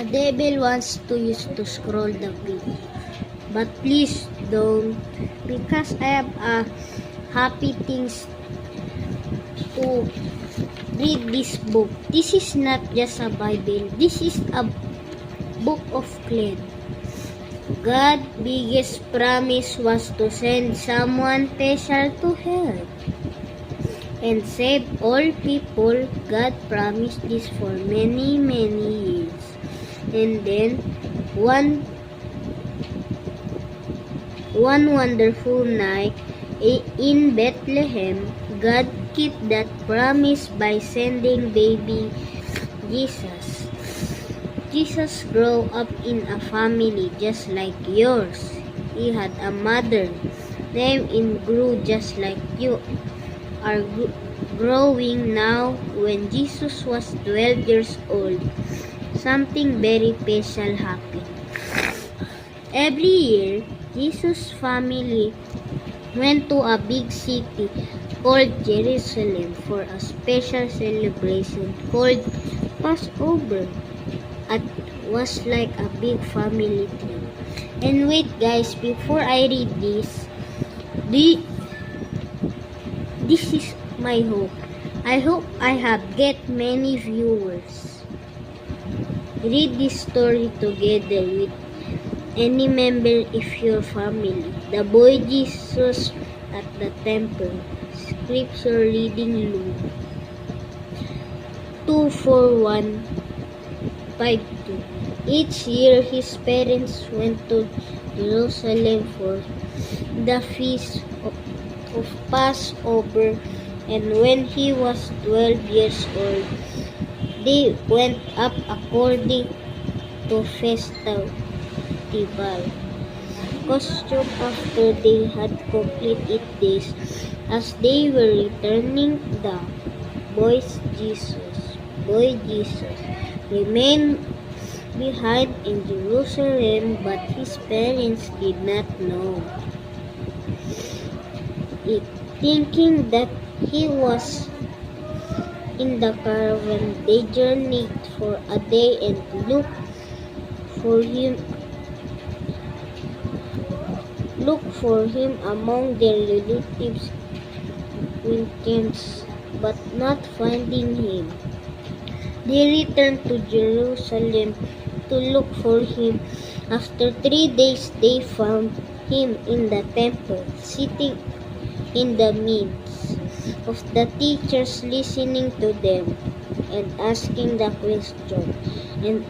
The devil wants to use to scroll the video. But please don't, because I have a happy things to read this book. This is not just a Bible. This is a book of Cled. God's biggest promise was to send someone special to help and save all people. God promised this for many, many years. And then, one wonderful night in Bethlehem, God kept that promise by sending baby Jesus. Jesus grew up in a family just like yours. He had a mother named and grew just like you are growing now. When Jesus was 12 years old, something very special happened. Every year, Jesus' family went to a big city called Jerusalem for a special celebration called Passover. It was like a big family trip. And wait guys, before I read this is my hope. I hope I have get many viewers. Read this story together with any member of your family. The boy Jesus at the temple. Scripture reading Luke 2:41-52. Each year his parents went to Jerusalem for the feast of Passover, and when he was 12 years old, they went up according to festival costume. After they had completed this, as they were returning, the boy Jesus remained behind in Jerusalem, but his parents did not know it. Thinking that he was in the caravan, they journeyed for a day and looked for him among their relatives in camps, but not finding him. They returned to Jerusalem to look for him. After 3 days, they found him in the temple, sitting in the midst of the teachers, listening to them and asking the question. And